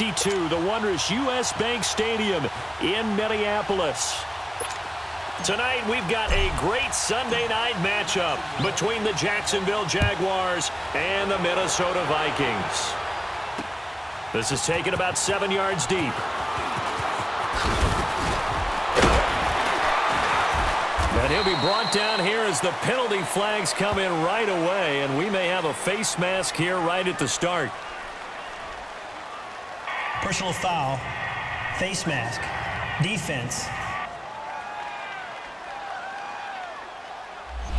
52, the wondrous U.S. Bank Stadium in Minneapolis. Tonight, we've got a great Sunday night matchup between the Jacksonville Jaguars and the Minnesota Vikings. This is taken about 7 yards deep. And he'll be brought down here as the penalty flags come in right away, and we may have a face mask here right at the start. Personal foul, face mask, defense.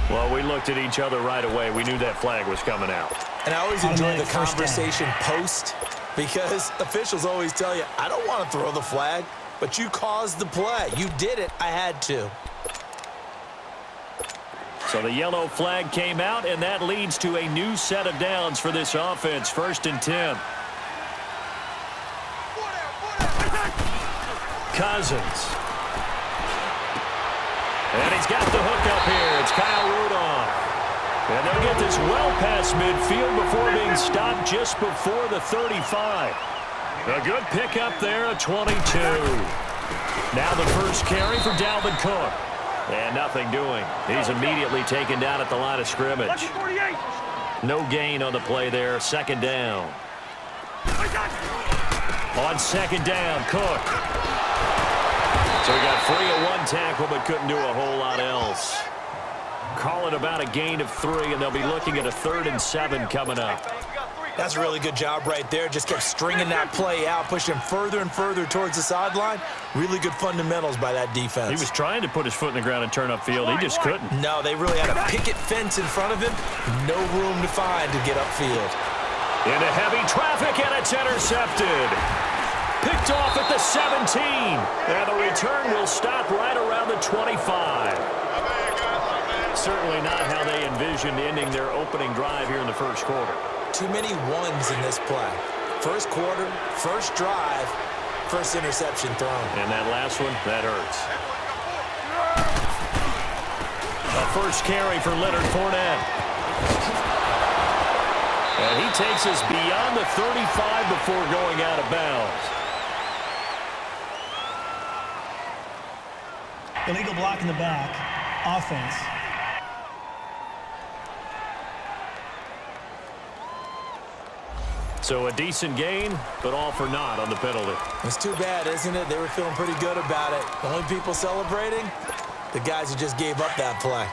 Well, we looked at each other right away. We knew that flag was coming out. And I always enjoy the conversation post, because officials always tell you, I don't want to throw the flag, but you caused the play. You did it. I had to. So the yellow flag came out, and that leads to a new set of downs for this offense. 1st and 10. Cousins. And he's got the hook up here. It's Kyle Rudolph. And they'll get this well past midfield before being stopped just before the 35. A good pickup there, a 22. Now the first carry for Dalvin Cook. And nothing doing. He's immediately taken down at the line of scrimmage. No gain on the play there. 2nd down. On 2nd down, Cook. So he got free of one tackle but couldn't do a whole lot else. Call it about a gain of 3, and they'll be looking at a 3rd and 7 coming up. That's a really good job right there. Just kept stringing that play out, pushing him further and further towards the sideline. Really good fundamentals by that defense. He was trying to put his foot in the ground and turn upfield. He just couldn't. No, they really had a picket fence in front of him. No room to find to get upfield. Into heavy traffic, and it's intercepted. Picked off at the 17. And the return will stop right around the 25. Certainly not how they envisioned ending their opening drive here in the first quarter. Too many ones in this play. First quarter, first drive, first interception thrown. And that last one, that hurts. A first carry for Leonard Fournette. And he takes us beyond the 35 before going out of bounds. Illegal block in the back. Offense. So a decent gain, but all for naught on the penalty. It's too bad, isn't it? They were feeling pretty good about it. The only people celebrating, the guys who just gave up that play.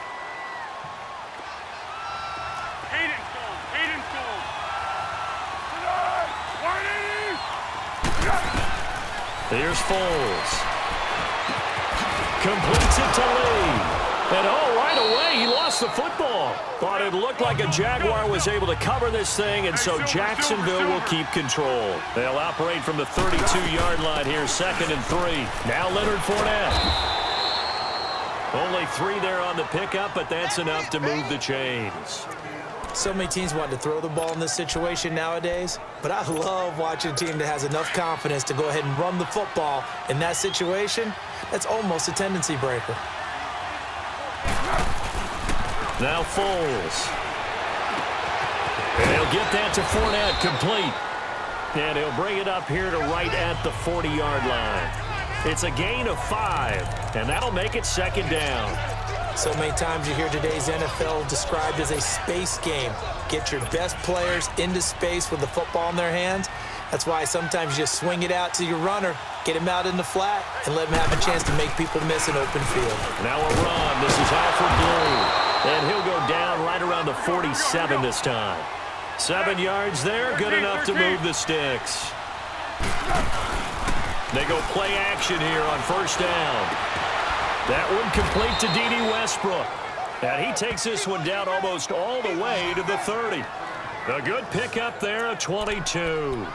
Here's Foles. Completes it to Lee. And right away, he lost the football. Thought it looked like a Jaguar was able to cover this thing, and so Jacksonville will keep control. They'll operate from the 32-yard line here, 2nd and 3. Now Leonard Fournette. Only 3 there on the pickup, but that's enough to move the chains. So many teams want to throw the ball in this situation nowadays, but I love watching a team that has enough confidence to go ahead and run the football in that situation. That's almost a tendency breaker. Now Foles. And he'll get that to Fournette, complete. And he'll bring it up here to right at the 40-yard line. It's a gain of 5, and that'll make it 2nd down. So many times you hear today's NFL described as a space game. Get your best players into space with the football in their hands. That's why sometimes you just swing it out to your runner, get him out in the flat, and let him have a chance to make people miss an open field. Now a run. This is Alfred Blue. And he'll go down right around the 47 this time. 7 yards there, good enough to move the sticks. They go play action here on 1st down. That one complete to D.D. Westbrook. And he takes this one down almost all the way to the 30. A good pickup there, a 22.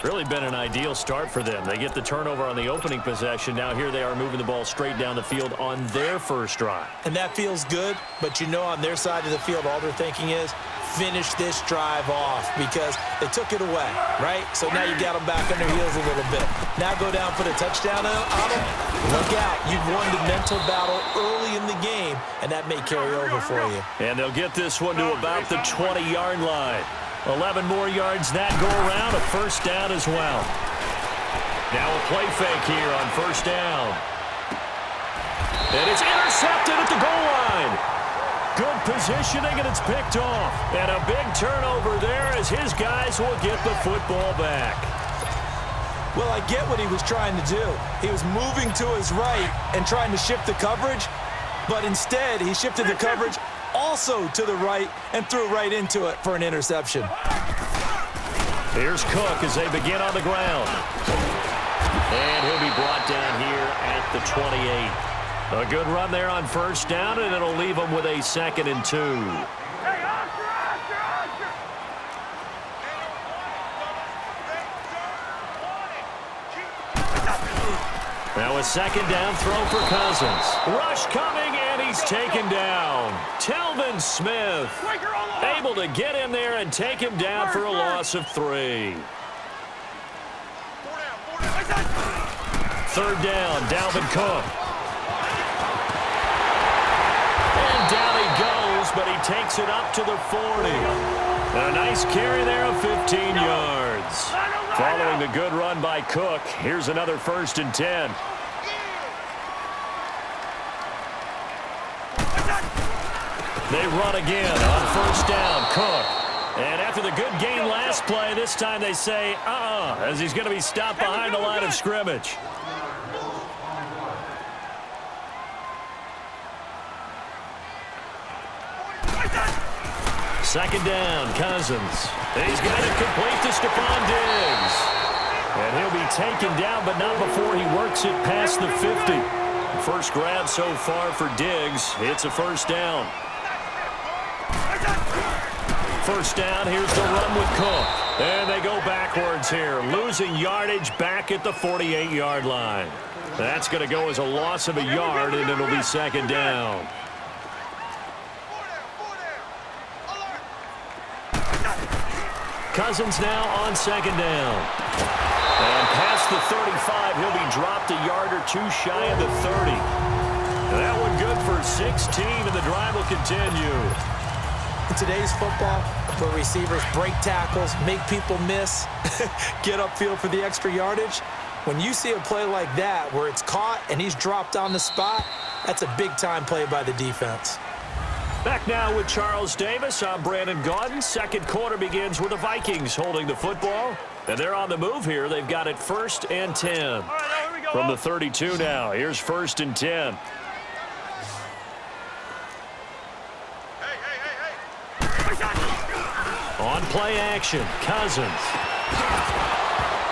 Really been an ideal start for them. They get the turnover on the opening possession. Now here they are moving the ball straight down the field on their first drive. And that feels good, but you know on their side of the field all they're thinking is finish this drive off because they took it away, right? So now you got them back on their heels a little bit. Now go down, put a touchdown on them. Look out. You've won the mental battle early in the game, and that may carry over for you. And they'll get this one to about the 20-yard line. 11 more yards that go around, a 1st down as well. Now a play fake here on first down. And it's intercepted at the goal line. Good positioning, and it's picked off. And a big turnover there as his guys will get the football back. Well, I get what he was trying to do. He was moving to his right and trying to shift the coverage, but instead he shifted the coverage also to the right and threw right into it for an interception. Here's Cook as they begin on the ground. And he'll be brought down here at the 28. A good run there on first down, and it'll leave them with a 2nd and 2. Now a 2nd down throw for Cousins. Rush coming, and he's taken down. Telvin Smith able to get in there and take him down for a loss of 3. 3rd down, Dalvin Cook. And down he goes, but he takes it up to the 40. And a nice carry there of 15 yards. Following the good run by Cook, here's another 1st and 10. They run again on first down, Cook. And after the good gain last play, this time they say, as he's going to be stopped behind the line of scrimmage. Second down, Cousins. He's got it complete to Stephon Diggs. And he'll be taken down, but not before he works it past the 50. First grab so far for Diggs. It's a first down. First down, here's the run with Cook. And they go backwards here, losing yardage back at the 48-yard line. That's going to go as a loss of a yard, and it'll be 2nd down. Cousins now on 2nd down. And past the 35, he'll be dropped a yard or 2 shy of the 30. And that one good for 16, and the drive will continue. In today's football, where receivers break tackles, make people miss, get upfield for the extra yardage, when you see a play like that where it's caught and he's dropped on the spot, that's a big-time play by the defense. Back now with Charles Davis. I'm Brandon Gaudin. Second quarter begins with the Vikings holding the football. And they're on the move here. They've got it 1st and 10. From the 32 now. Here's 1st and 10. On play action, Cousins.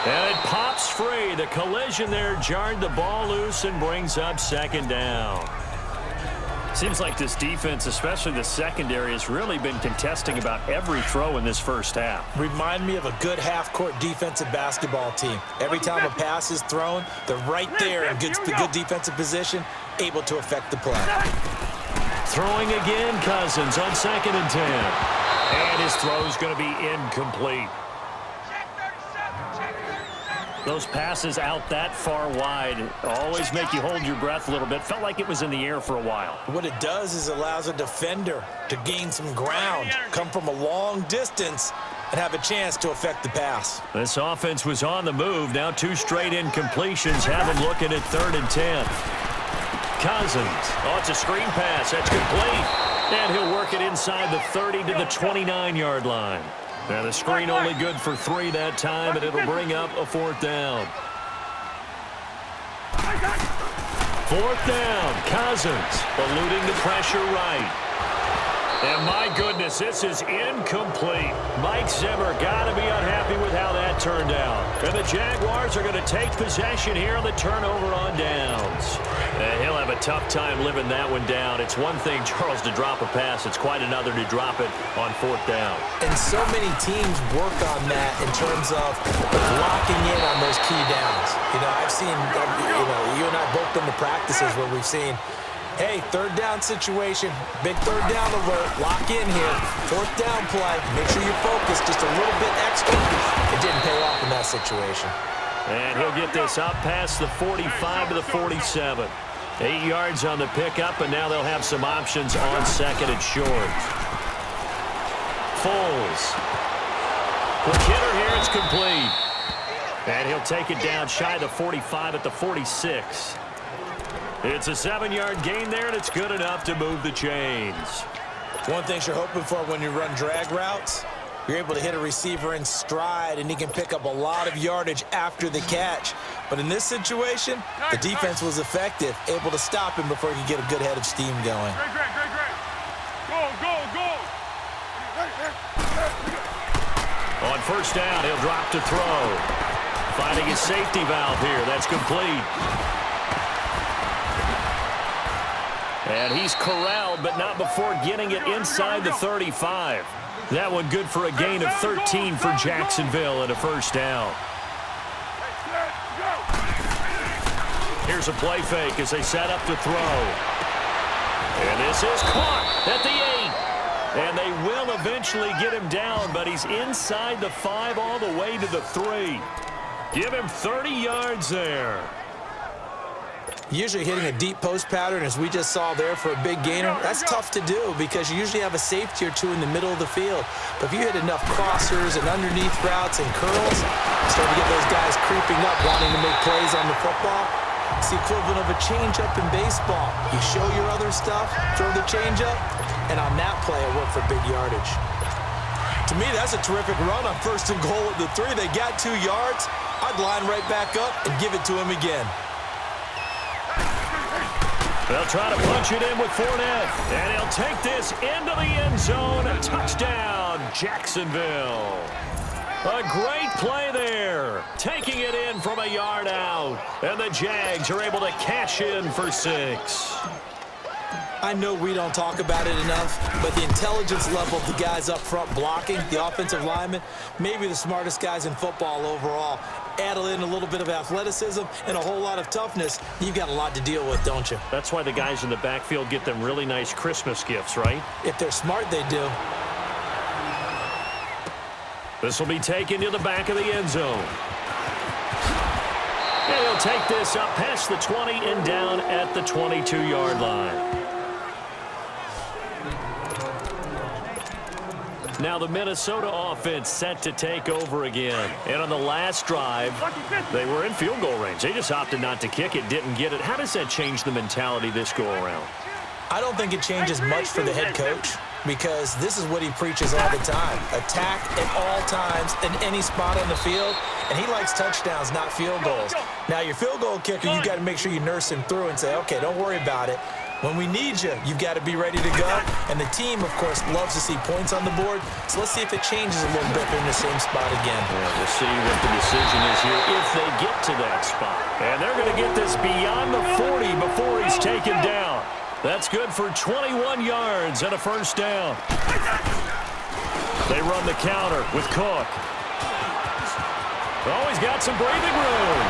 And it pops free. The collision there jarred the ball loose and brings up 2nd down. Seems like this defense, especially the secondary, has really been contesting about every throw in this first half. Remind me of a good half-court defensive basketball team. Every time a pass is thrown, they're right there in good defensive position, able to affect the play. Throwing again, Cousins on 2nd and 10. And his throw's going to be incomplete. Those passes out that far wide always make you hold your breath a little bit. Felt like it was in the air for a while. What it does is allows a defender to gain some ground, come from a long distance, and have a chance to affect the pass. This offense was on the move. Now 2 straight incompletions have him looking at 3rd and 10. Cousins. Oh, it's a screen pass. That's complete. And he'll work it inside the 30 to the 29-yard line. And the screen only good for 3 that time, and it'll bring up a 4th down. 4th down, Cousins eluding the pressure right. And my goodness, this is incomplete. Mike Zimmer got to be unhappy with how that turned out. And the Jaguars are going to take possession here on the turnover on downs. And he'll have a tough time living that one down. It's one thing, Charles, to drop a pass. It's quite another to drop it on 4th down. And so many teams work on that in terms of locking in on those key downs. You know, I've seen, you and I both been to practices where we've seen, hey, 3rd down situation, big 3rd down alert, lock in here, 4th down play, make sure you focus just a little bit extra. It didn't pay off in that situation. And he'll get this up past the 45 to the 47. 8 yards on the pickup, and now they'll have some options on 2nd and short. Foles. Quick hitter here, it's complete. And he'll take it down shy of the 45 at the 46. It's a 7-yard gain there, and it's good enough to move the chains. One thing you're hoping for when you run drag routes, you're able to hit a receiver in stride, and he can pick up a lot of yardage after the catch. But in this situation, the defense was effective, able to stop him before he could get a good head of steam going. Great. Go. On first down, he'll drop to throw. Finding his safety valve here. That's complete. And he's corralled, but not before getting it inside the 35. That one good for a gain of 13 for Jacksonville and a first down. Here's a play fake as they set up to throw. And this is caught at the 8. And they will eventually get him down, but he's inside the 5 all the way to the 3. Give him 30 yards there. Usually hitting a deep post pattern, as we just saw there for a big gainer, that's tough to do because you usually have a safety or two in the middle of the field. But if you hit enough crossers and underneath routes and curls, start to get those guys creeping up, wanting to make plays on the football. It's the equivalent of a changeup in baseball. You show your other stuff, throw the changeup, and on that play, it worked for big yardage. To me, that's a terrific run on first and goal at the 3. They got 2 yards. I'd line right back up and give it to him again. They'll try to punch it in with Fournette. And he'll take this into the end zone. A touchdown, Jacksonville. A great play there. Taking it in from a yard out. And the Jags are able to cash in for 6. I know we don't talk about it enough, but the intelligence level of the guys up front blocking, the offensive linemen, maybe the smartest guys in football overall. Add in a little bit of athleticism and a whole lot of toughness, you've got a lot to deal with, don't you? That's why the guys in the backfield get them really nice Christmas gifts, right? If they're smart, they do. This will be taken to the back of the end zone. And he'll take this up past the 20 and down at the 22-yard line. Now the Minnesota offense set to take over again. And on the last drive, they were in field goal range. They just opted not to kick it, didn't get it. How does that change the mentality this go-around? I don't think it changes much for the head coach because this is what he preaches all the time. Attack at all times in any spot on the field, and he likes touchdowns, not field goals. Now, your field goal kicker, you got to make sure you nurse him through and say, okay, don't worry about it. When we need you, you've got to be ready to go. And the team, of course, loves to see points on the board. So let's see if it changes a little bit in the same spot again. Yeah, we'll see what the decision is here if they get to that spot. And they're going to get this beyond the 40 before he's taken down. That's good for 21 yards and a first down. They run the counter with Cook. Oh, he's got some breathing room.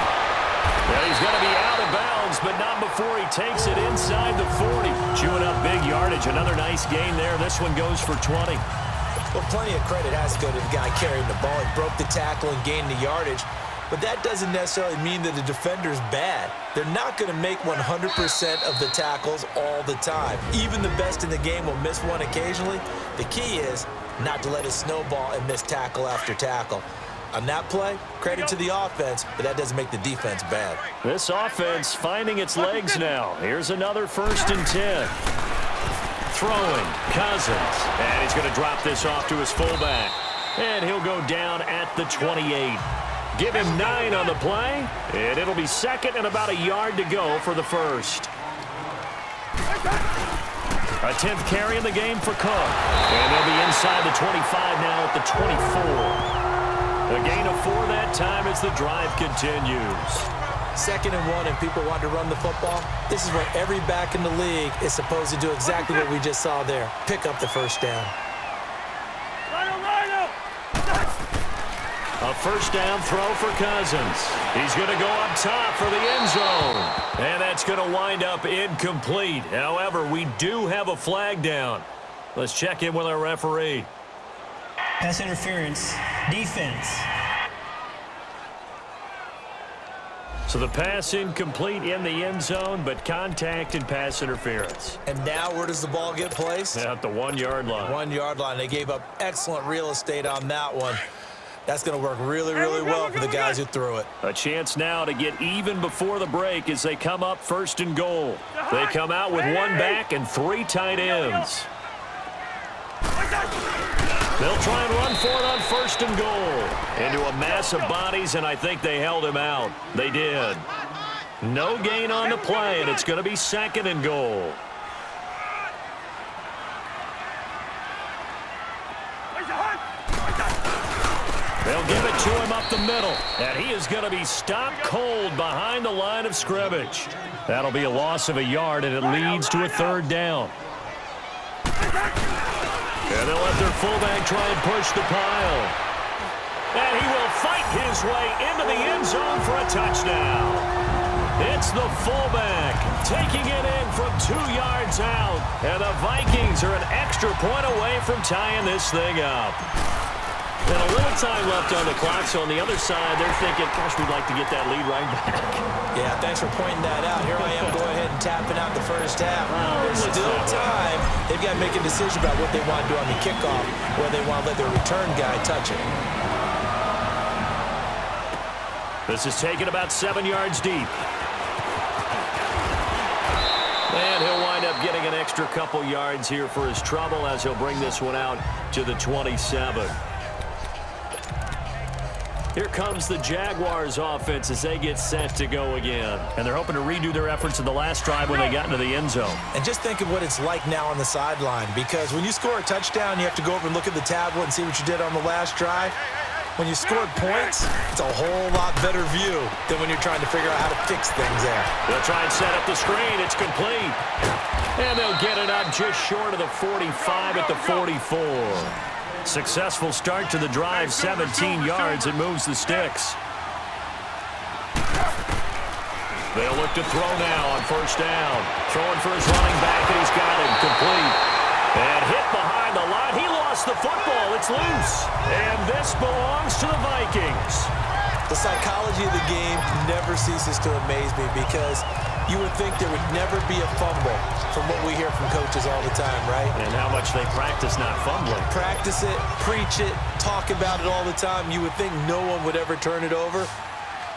And he's going to be out of bounds, but not before he takes it inside the 40. Chewing up big yardage. Another nice gain there. This one goes for 20. Well, plenty of credit has to go to the guy carrying the ball. He broke the tackle and gained the yardage. But that doesn't necessarily mean that the defender's bad. They're not going to make 100% of the tackles all the time. Even the best in the game will miss one occasionally. The key is not to let it snowball and miss tackle after tackle. On that play, credit to the offense, but that doesn't make the defense bad. This offense finding its legs now. Here's another 1st and 10. Throwing, Cousins. And he's going to drop this off to his fullback. And he'll go down at the 28. Give him 9 on the play, and it'll be second and about a yard to go for the first. A 10th carry in the game for Cook. And they'll be inside the 25 now at the 24. A gain of 4 that time as the drive continues. 2nd and 1, and people want to run the football. This is where every back in the league is supposed to do exactly what we just saw there. Pick up the first down. A first down throw for Cousins. He's going to go up top for the end zone. And that's going to wind up incomplete. However, we do have a flag down. Let's check in with our referee. Pass interference, defense. So the pass incomplete in the end zone, but contact and pass interference. And now where does the ball get placed? At the 1-yard line. 1-yard line. They gave up excellent real estate on that one. That's going to work really, really well for the guys who threw it. A chance now to get even before the break as they come up 1st and goal. They come out with 1 back and 3 tight ends. They'll try and run for it on 1st and goal. Into a mass of bodies, and I think they held him out. They did. No gain on the play, and it's going to be 2nd and goal. They'll give it to him up the middle, and he is going to be stopped cold behind the line of scrimmage. That'll be a loss of a yard, and it leads to a 3rd down. And they'll let their fullback try and push the pile. And he will fight his way into the end zone for a touchdown. It's the fullback taking it in from 2 yards out. And the Vikings are an extra point away from tying this thing up. And a little time left on the clock, so on the other side, they're thinking, gosh, we'd like to get that lead right back. Yeah, thanks for pointing that out. Here I am going ahead and tapping out the first half. There's still time. They've got to make a decision about what they want to do on the kickoff, whether they want to let their return guy touch it. This is taken about 7 yards deep. And he'll wind up getting an extra couple yards here for his trouble as he'll bring this one out to the 27. Here comes the Jaguars offense as they get set to go again. And they're hoping to redo their efforts in the last drive when they got into the end zone. And just think of what it's like now on the sideline, because when you score a touchdown, you have to go over and look at the tablet and see what you did on the last drive. When you scored points, it's a whole lot better view than when you're trying to figure out how to fix things there. They'll try and set up the screen. It's complete. And they'll get it up just short of the 45 at the 44. Successful start to the drive, 17 yards. It moves the sticks. They'll look to throw now on 1st down. Throwing for his running back, and he's got it complete. And hit behind the line. He lost the football. It's loose. And this belongs to the Vikings. The psychology of the game never ceases to amaze me, because you would think there would never be a fumble from what we hear from coaches all the time, right? And how much they practice not fumbling. Practice it, preach it, talk about it all the time. You would think no one would ever turn it over.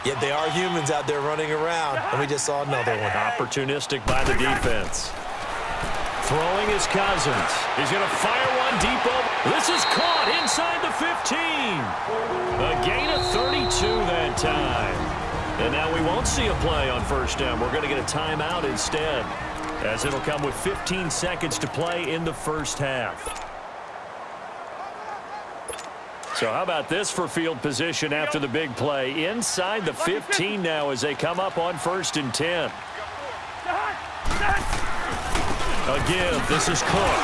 Yet they are humans out there running around, and we just saw another one. Opportunistic by the defense. Throwing is Cousins. He's going to fire one deep over. This is caught inside the 15. A gain of 32 that time. And now we won't see a play on 1st down. We're going to get a timeout instead, as it'll come with 15 seconds to play in the 1st half. So how about this for field position after the big play? Inside the 15 now as they come up on 1st and 10. Again, this is Cook.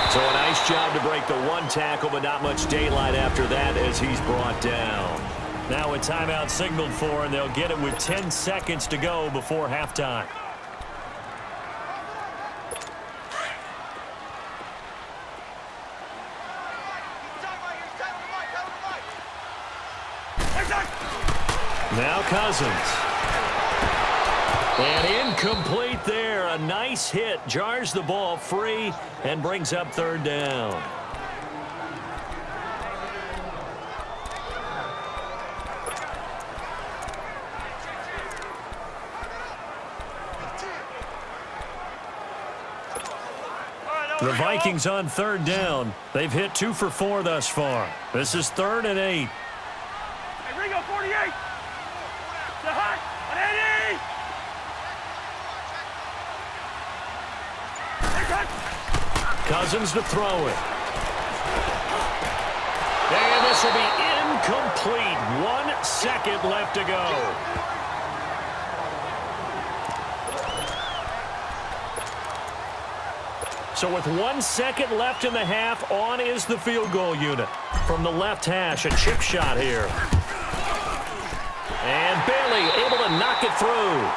So a nice job to break the 1 tackle, but not much daylight after that as he's brought down. Now a timeout signaled for, and they'll get it with 10 seconds to go before halftime. Now Cousins. And incomplete there. A nice hit. Jars the ball free and brings up 3rd down. The Vikings on 3rd down. They've hit 2 for 4 thus far. This is 3rd and 8. Hey, Ringo, 48. The hot, 180. Cousins to throw it. And this will be incomplete. 1 second left to go. So with 1 second left in the half, on is the field goal unit. From the left hash, a chip shot here. And Bailey able to knock it through.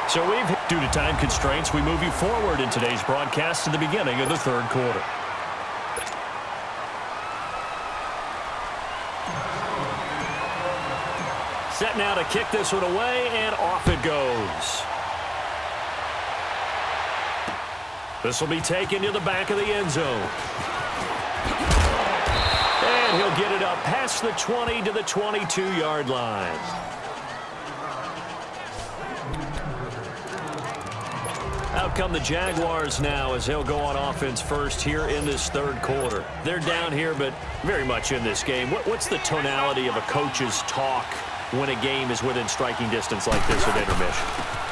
So due to time constraints, we move you forward in today's broadcast to the beginning of the 3rd quarter. Set now to kick this one away, and off it goes. This will be taken to the back of the end zone. And he'll get it past the 20 to the 22-yard line. Out come the Jaguars now as they'll go on offense first here in this third quarter. They're down here, but very much in this game. What's the tonality of a coach's talk when a game is within striking distance like this at intermission?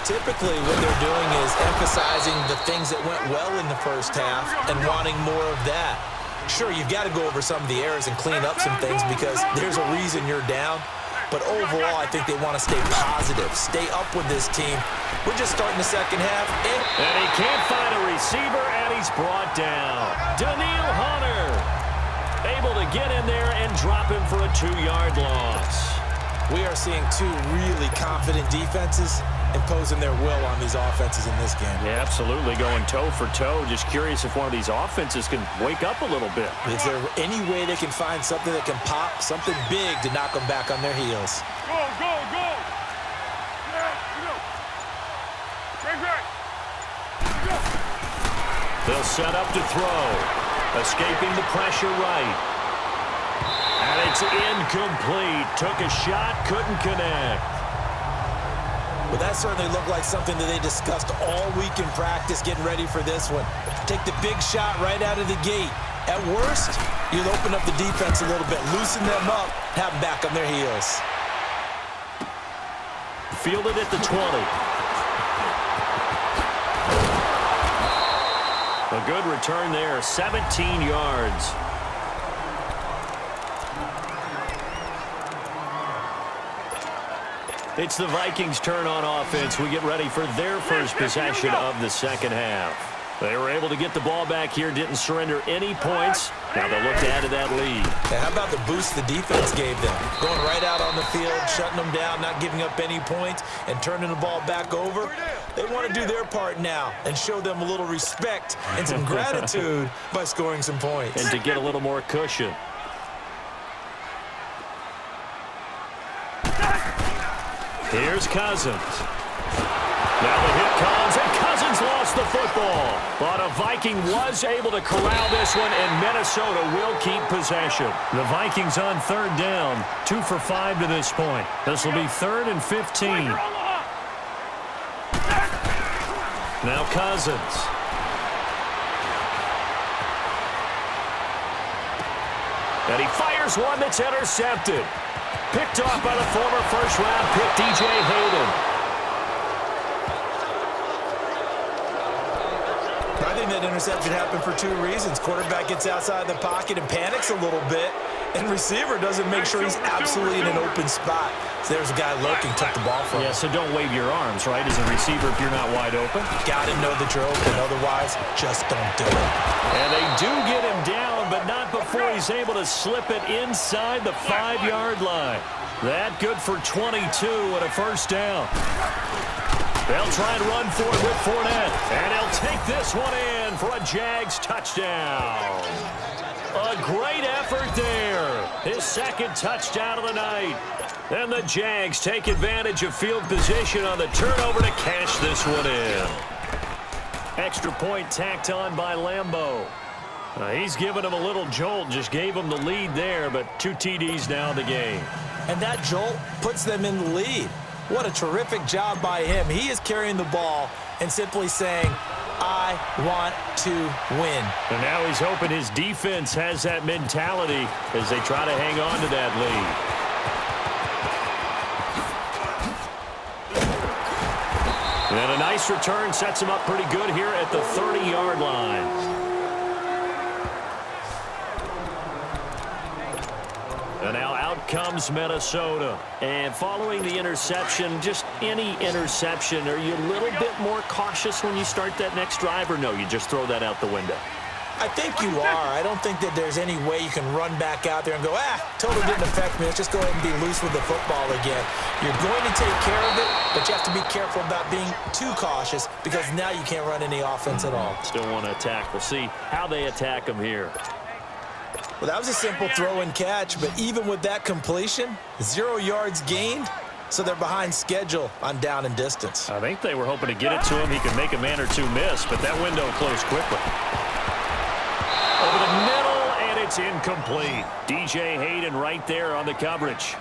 Typically, what they're doing is emphasizing the things that went well in the first half and wanting more of that. Sure, you've got to go over some of the errors and clean up some things because there's a reason you're down. But overall, I think they want to stay positive, stay up with this team. We're just starting the second half. And he can't find a receiver, and he's brought down. Daniil Hunter able to get in there and drop him for a 2-yard loss. We are seeing two really confident defenses imposing their will on these offenses in this game. Yeah, absolutely, going toe for toe. Just curious if one of these offenses can wake up a little bit. Is there any way they can find something that can pop, something big to knock them back on their heels? Go, go, go! Yeah, go! Right. Go! They'll set up to throw. Escaping the pressure right. And it's incomplete. Took a shot, couldn't connect. Well, that certainly looked like something that they discussed all week in practice getting ready for this one. Take the big shot right out of the gate. At worst, you'll open up the defense a little bit, loosen them up, have them back on their heels. Fielded at the 20. A good return there, 17 yards. It's the Vikings' turn on offense. We get ready for their first possession of the second half. They were able to get the ball back here, didn't surrender any points. Now they'll look to add to that lead. Now, how about the boost the defense gave them? Going right out on the field, shutting them down, not giving up any points, and turning the ball back over. They want to do their part now and show them a little respect and some gratitude by scoring some points. And to get a little more cushion. Here's Cousins. Now the hit comes, and Cousins lost the football. But a Viking was able to corral this one, and Minnesota will keep possession. The Vikings on third down, 2 for 5 to this point. This will be 3rd and 15. Now Cousins. And he fires one that's intercepted. Picked off by the former first-round pick, DJ Hayden. I think that interception happened for 2 reasons. Quarterback gets outside the pocket and panics a little bit, and receiver doesn't make sure he's absolutely in an open spot. So there's a guy lurking, took the ball from him. Yeah, so don't wave your arms, right, as a receiver if you're not wide open. Got to know that you're open. Otherwise, just don't do it. And they do get him down, but not before he's able to slip it inside the 5-yard line. That good for 22 and a first down. They'll try and run for it with Fournette. And he'll take this one in for a Jags touchdown. A great effort there. His second touchdown of the night. And the Jags take advantage of field position on the turnover to cash this one in. Extra point tacked on by Lambeau. He's given him a little jolt, just gave him the lead there, but 2 TDs now in the game. And that jolt puts them in the lead. What a terrific job by him. He is carrying the ball and simply saying, I want to win. And now he's hoping his defense has that mentality as they try to hang on to that lead. And a nice return sets him up pretty good here at the 30-yard line. And now out comes Minnesota. And following the interception, just any interception, are you a little bit more cautious when you start that next drive, or no, you just throw that out the window? I think you are. I don't think that there's any way you can run back out there and go, totally didn't affect me. Let's just go ahead and be loose with the football again. You're going to take care of it, but you have to be careful about being too cautious because now you can't run any offense at all. Still want to attack. We'll see how they attack them here. Well, that was a simple throw and catch, but even with that completion, 0 yards gained, so they're behind schedule on down and distance. I think they were hoping to get it to him. He could make a man or two miss, but that window closed quickly. Over the middle, and it's incomplete. DJ Hayden right there on the coverage.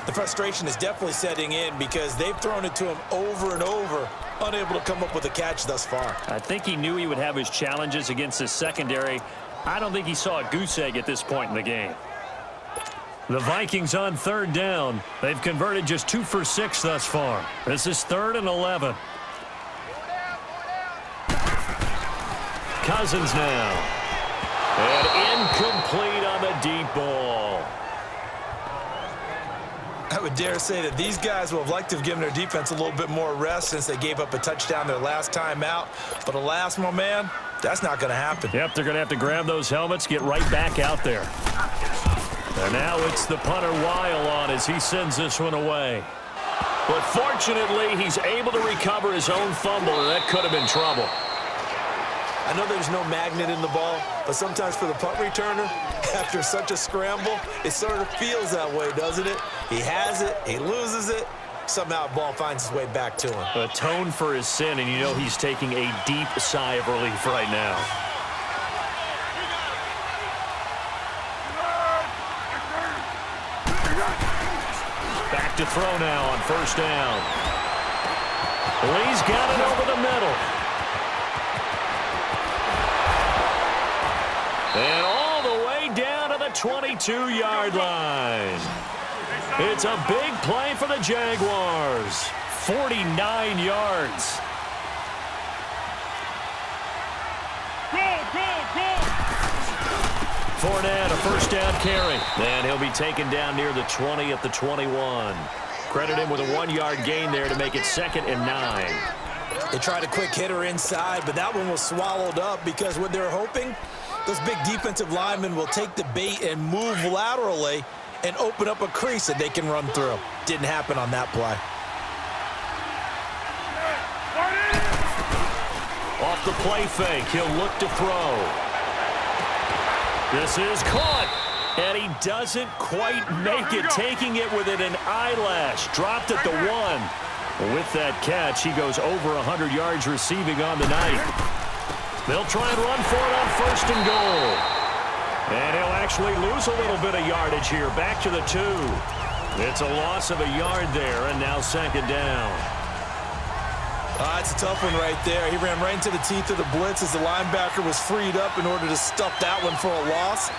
The frustration is definitely setting in because they've thrown it to him over and over, unable to come up with a catch thus far. I think he knew he would have his challenges against his secondary. I don't think he saw a goose egg at this point in the game. The Vikings on third down. They've converted just 2 for 6 thus far. This is 3rd and 11. Cousins now. And incomplete on the deep ball. I would dare say that these guys will have liked to have given their defense a little bit more rest since they gave up a touchdown their last time out. But alas, my man, that's not going to happen. Yep, they're going to have to grab those helmets, get right back out there. And now it's the punter Weil on as he sends this one away. But fortunately, he's able to recover his own fumble, and that could have been trouble. I know there's no magnet in the ball, but sometimes for the punt returner, after such a scramble, it sort of feels that way, doesn't it? He has it, he loses it, somehow the ball finds its way back to him. Atone for his sin, and you know he's taking a deep sigh of relief right now. Back to throw now on first down. Lee's got it over the middle. And all the way down to the 22-yard line. It's a big play for the Jaguars. 49 yards. Fournette, a first down carry. And he'll be taken down near the 20 at the 21. Credit him with a 1-yard gain there to make it 2nd and 9. They tried a quick hitter inside, but that one was swallowed up because what they're hoping, those big defensive linemen will take the bait and move laterally and open up a crease that they can run through. Didn't happen on that play. Off the play fake, he'll look to throw. This is caught, and he doesn't quite make it, taking it within an eyelash. Dropped at the 1. With that catch, he goes over 100 yards receiving on the night. They'll try and run for it on 1st and goal. And he'll actually lose a little bit of yardage here, back to the 2. It's a loss of a yard there, and now 2nd down. It's a tough one right there. He ran right into the teeth of the blitz as the linebacker was freed up in order to stuff that one for a loss.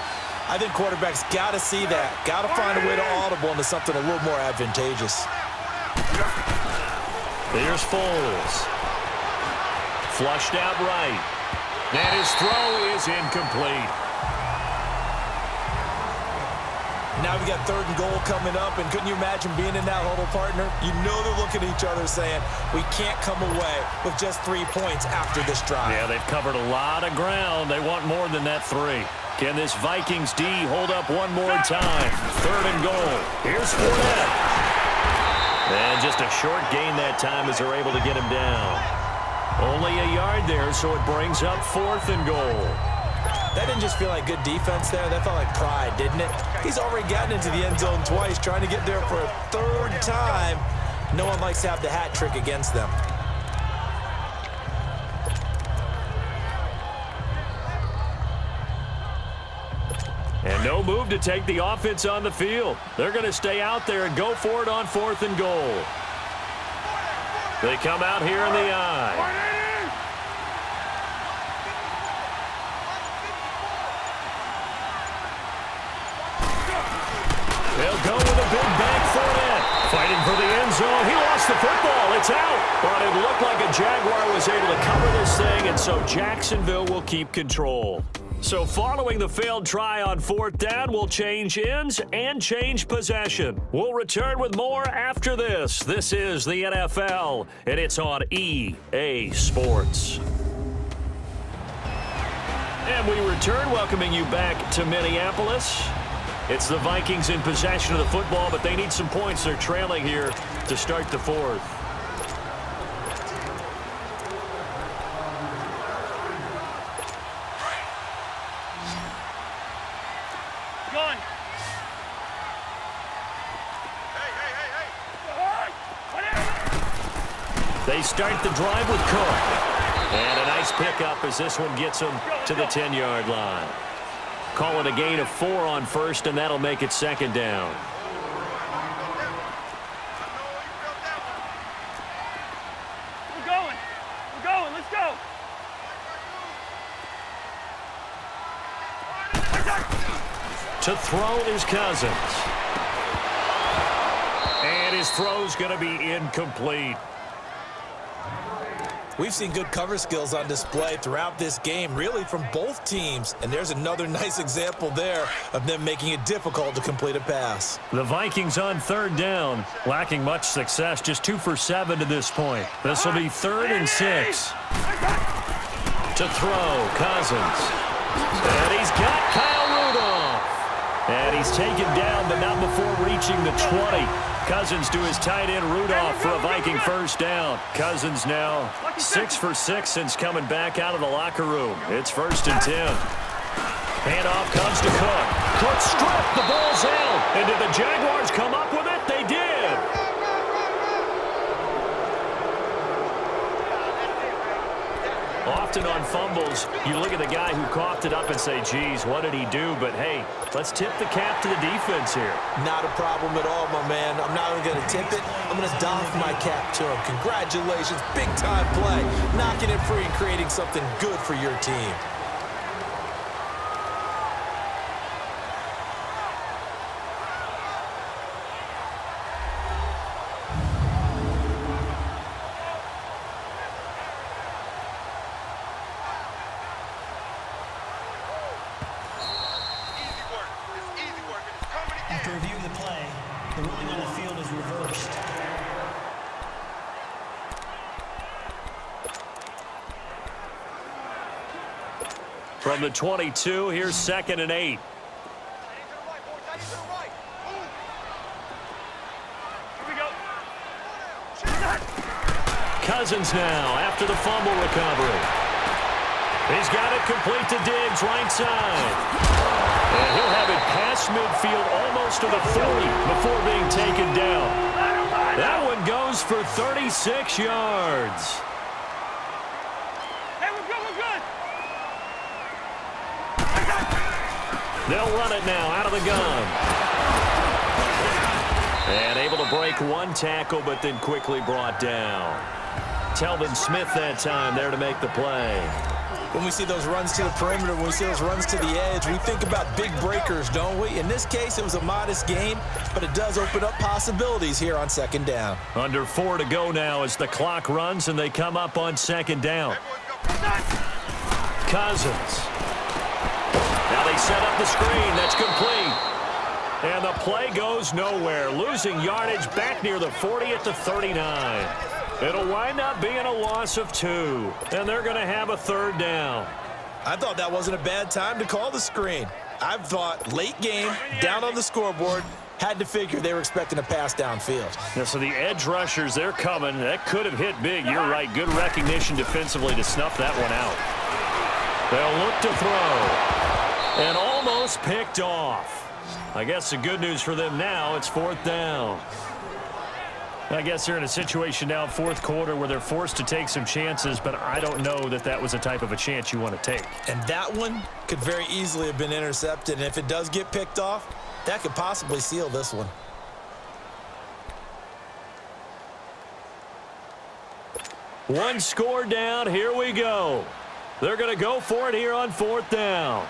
I think quarterbacks got to see that. Got to find a way to audible into something a little more advantageous. Here's Foles. Flushed out right. And his throw is incomplete. Now we got 3rd and goal coming up, and couldn't you imagine being in that huddle, partner? You know they're looking at each other saying, we can't come away with just 3 points after this drive. Yeah, they've covered a lot of ground. They want more than that 3. Can this Vikings D hold up one more time? 3rd and goal. Here's Fournette. And just a short gain that time as they're able to get him down. Only a yard there, so it brings up 4th and goal. That didn't just feel like good defense there. That felt like pride, didn't it? He's already gotten into the end zone twice, trying to get there for a 3rd time. No one likes to have the hat trick against them. And no move to take the offense on the field. They're going to stay out there and go for it on 4th and goal. They come out here in the eye. They'll go with a big bang Fournette. Fighting for the end zone. He lost the football. It's out. But it looked like a Jaguar was able to cover this thing, and so Jacksonville will keep control. So following the failed try on 4th down, we'll change ends and change possession. We'll return with more after this. This is the NFL, and it's on EA Sports. And we return, welcoming you back to Minneapolis. It's the Vikings in possession of the football, but they need some points. They're trailing here to start the 4th. Gun. They start the drive with Cook. And a nice pickup as this one gets them to the 10-yard line. Call it a gain of 4 on first, and that'll make it second down. We're going. We're going. Let's go. To throw is Cousins. And his throw's going to be incomplete. We've seen good cover skills on display throughout this game, really from both teams. And there's another nice example there of them making it difficult to complete a pass. The Vikings on third down, lacking much success, just 2 for 7 to this point. This will be 3rd and 6. To throw, Cousins. And he's got Kyle Rudolph. And he's taken down, but not before reaching the 20. Cousins to his tight end Rudolph for a Viking first down. Cousins now 6 for 6 since coming back out of the locker room. It's 1st and 10. Handoff comes to Cook. Cook stripped. The ball's out. And did the Jaguars come up with it? They did. Often on fumbles, you look at the guy who coughed it up and say, geez, what did he do? But, hey, let's tip the cap to the defense here. Not a problem at all, my man. I'm not even going to tip it. I'm going to doff my cap to him. Congratulations. Big-time play. Knocking it free and creating something good for your team. After reviewing the play, the ruling on the field is reversed. From the 22, here's 2nd and 8. Here we go. Cousins now after the fumble recovery. He's got it complete to Diggs, right side. And he'll have it past midfield almost to the 40 before being taken down. That one goes for 36 yards. Hey, we're good, we're good. They'll run it now out of the gun. And able to break one tackle, but then quickly brought down. Telvin Smith that time there to make the play. When we see those runs to the perimeter, when we see those runs to the edge, we think about big breakers, don't we? In this case, it was a modest game, but it does open up possibilities here on 2nd down. Under 4 to go now as the clock runs and they come up on 2nd down. Cousins. Now they set up the screen. That's complete. And the play goes nowhere. Losing yardage back near the 40 at the 39. It'll wind up being a loss of 2. And they're going to have a 3rd down. I thought that wasn't a bad time to call the screen. I thought late game, down on the scoreboard, had to figure they were expecting a pass downfield. Yeah, so the edge rushers, they're coming. That could have hit big. You're right. Good recognition defensively to snuff that one out. They'll look to throw. And almost picked off. I guess the good news for them now, it's 4th down. I guess they're in a situation now, 4th quarter, where they're forced to take some chances, but I don't know that that was the type of a chance you want to take. And that one could very easily have been intercepted, and if it does get picked off, that could possibly seal this one. One score down, here we go. They're going to go for it here on 4th down.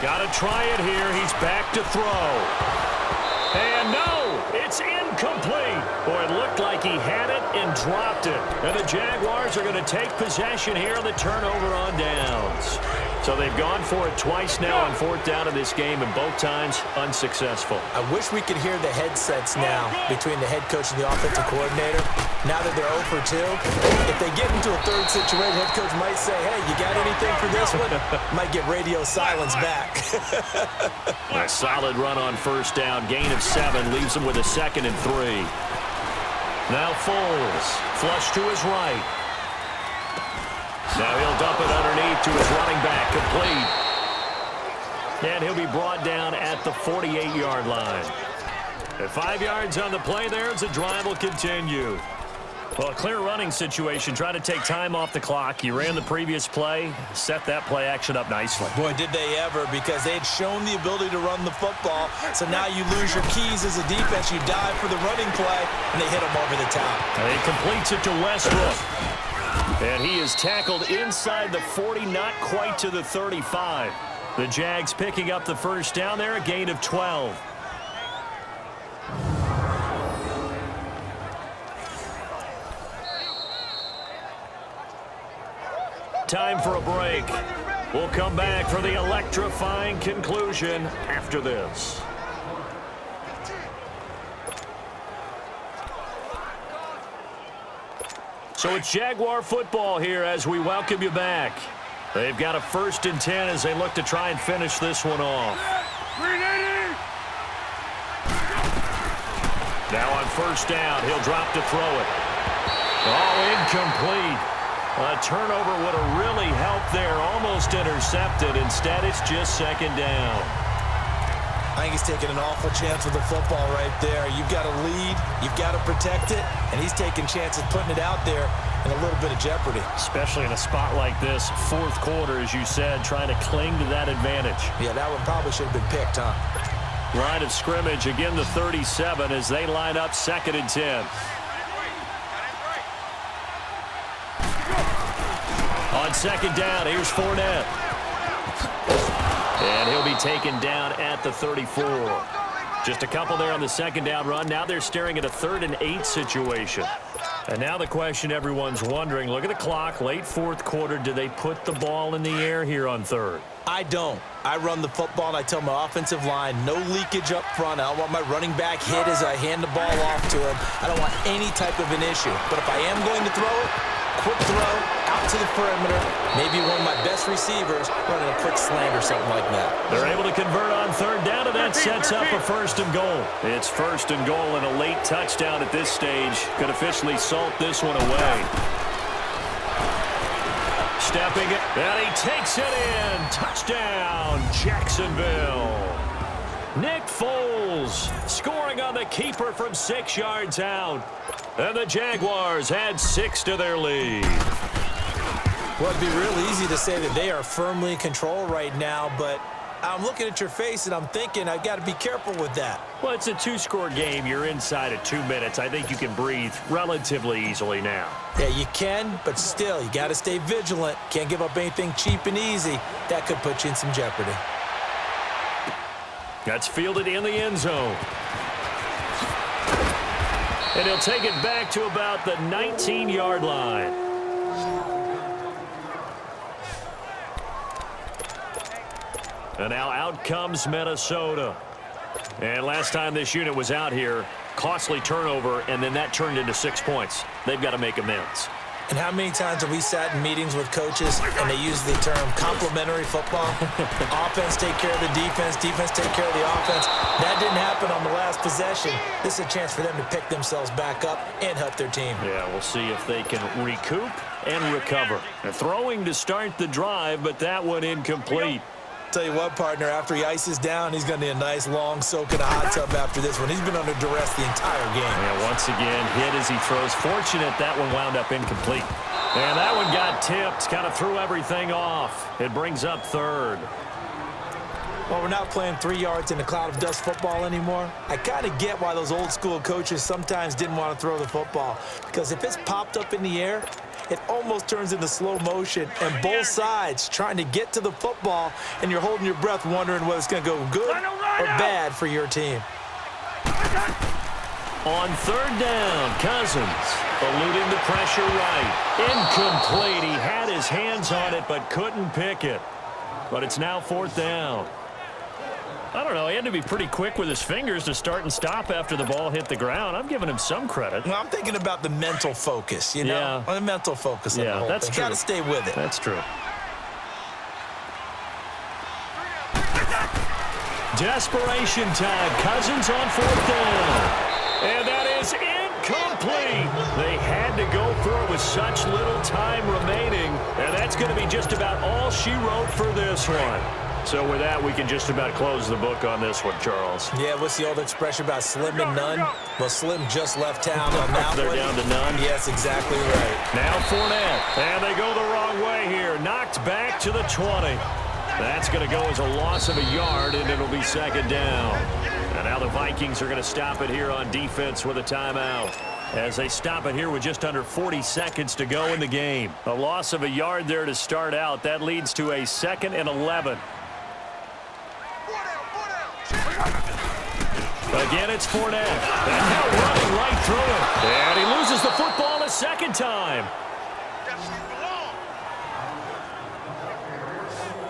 Got to try it here. He's back to throw. And no, it's incomplete. Boy, it looked like he had it and dropped it. And the Jaguars are going to take possession here on the turnover on downs. So they've gone for it twice now on 4th down in this game, and both times unsuccessful. I wish we could hear the headsets now between the head coach and the offensive coordinator. Now that they're 0 for 2, if they get into a 3rd situation, head coach might say, hey, you got anything for this one? Might get radio silence back. A solid run on 1st down. Gain of 7 leaves them with a 2nd and 3. Now Foles, flush to his right. Now he'll dump it underneath to his running back, complete. And he'll be brought down at the 48-yard line. At 5 yards on the play there as the drive will continue. Well, a clear running situation. Try to take time off the clock. You ran the previous play, set that play action up nicely. Boy, did they ever, because they had shown the ability to run the football. So now you lose your keys as a defense. You dive for the running play, and they hit him over the top. And he completes it to Westbrook. And he is tackled inside the 40, not quite to the 35. The Jags picking up the first down there, a gain of 12. Time for a break. We'll come back for the electrifying conclusion after this. So it's Jaguar football here as we welcome you back. They've got a 1st and 10 as they look to try and finish this one off. Now on 1st down, he'll drop to throw it. Oh, incomplete. A turnover would have really helped there. Almost intercepted. Instead, it's just 2nd down. I think he's taking an awful chance with the football right there. You've got to lead. You've got to protect it. And he's taking chances putting it out there in a little bit of jeopardy. Especially in a spot like this, 4th quarter, as you said, trying to cling to that advantage. Yeah, that one probably should have been picked, huh? Line of scrimmage, again the 37 as they line up 2nd and 10. On 2nd down, here's Fournette. And he'll be taken down at the 34. Just a couple there on the 2nd down run. Now they're staring at a 3rd and 8 situation. And now the question everyone's wondering, look at the clock, late 4th quarter, do they put the ball in the air here on 3rd? I don't. I run the football, and I tell my offensive line, no leakage up front. I don't want my running back hit as I hand the ball off to him. I don't want any type of an issue. But if I am going to throw it, quick throw, out to the perimeter, maybe one of my best receivers running a quick slant or something like that. They're able to convert on 3rd down, and that sets up a 1st and goal. It's 1st and goal and a late touchdown at this stage. Could officially salt this one away. Stepping it, and he takes it in. Touchdown, Jacksonville. Nick Foles scoring on the keeper from 6 yards out. And the Jaguars add 6 to their lead. Well, it'd be real easy to say that they are firmly in control right now, but I'm looking at your face and I'm thinking I've got to be careful with that. Well, it's a 2-score game. You're inside at 2 minutes. I think you can breathe relatively easily now. Yeah, you can, but still, you got to stay vigilant. Can't give up anything cheap and easy. That could put you in some jeopardy. That's fielded in the end zone. And he'll take it back to about the 19-yard line. And now out comes Minnesota. And last time this unit was out here, costly turnover, and then that turned into 6 points. They've got to make amends. And how many times have we sat in meetings with coaches and they use the term complementary football? Offense take care of the defense, defense take care of the offense. That didn't happen on the last possession. This is a chance for them to pick themselves back up and help their team. Yeah, we'll see if they can recoup and recover. They're throwing to start the drive, but that one incomplete. Tell you what, partner, after he ices down, he's going to need a nice long soak in a hot tub after this one. He's been under duress the entire game. Yeah, once again, hit as he throws. Fortunate that one wound up incomplete. And that one got tipped, kind of threw everything off. It brings up 3rd. Well, we're not playing 3 yards in a cloud of dust football anymore. I kind of get why those old school coaches sometimes didn't want to throw the football. Because if it's popped up in the air, it almost turns into slow motion, and both sides trying to get to the football, and you're holding your breath wondering whether it's going to go good or bad for your team. On 3rd down, Cousins eluding the pressure right. Incomplete. He had his hands on it but couldn't pick it. But it's now 4th down. I don't know. He had to be pretty quick with his fingers to start and stop after the ball hit the ground. I'm giving him some credit. Well, I'm thinking about the mental focus, you know? Yeah. The mental focus on the whole that's thing. true. Got to stay with it. That's true. Desperation time. Cousins on 4th down. And that is incomplete. They had to go for it with such little time remaining. And that's going to be just about all she wrote for this one. So with that, we can just about close the book on this one, Charles. Yeah, what's the old expression about slim and none? Well, Slim just left town on that They're one. down to none. Yes, exactly right. Now Fournette, and they go the wrong way here. Knocked back to the 20. That's going to go as a loss of a yard, and it'll be second down. And now the Vikings are going to stop it here on defense with a timeout, as they stop it here with just under 40 seconds to go in the game. A loss of a yard there to start out. That leads to a 2nd and 11. Again, it's Fournette. And now running right through it. And he loses the football a second time.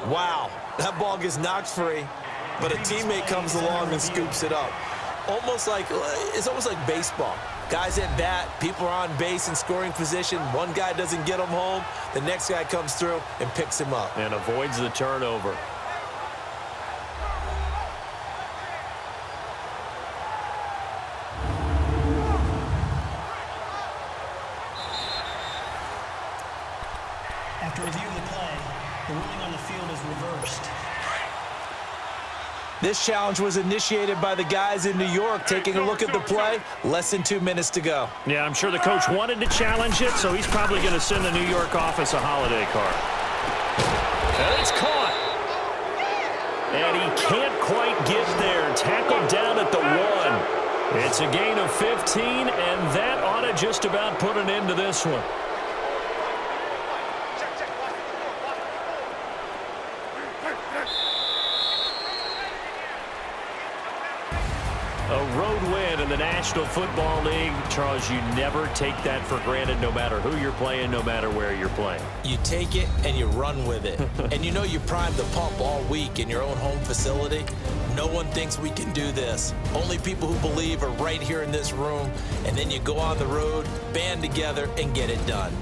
Wow, that ball gets knocked free, but a teammate comes along and scoops it up. It's almost like baseball. Guys at bat, people are on base in scoring position. One guy doesn't get him home. The next guy comes through and picks him up. And avoids the turnover. After reviewing the play, the ruling on the field is reversed. This challenge was initiated by the guys in New York. Taking a look at the play, less than 2 minutes to go. Yeah, I'm sure the coach wanted to challenge it, so he's probably going to send the New York office a holiday card. And it's caught. And he can't quite get there. Tackled down at the 1. It's a gain of 15, and that ought to just about put an end to this one. A road win in the National Football League. Charles, you never take that for granted, no matter who you're playing, no matter where you're playing. You take it and you run with it. And you know you primed the pump all week in your own home facility. No one thinks we can do this. Only people who believe are right here in this room. And then you go on the road, band together, and get it done.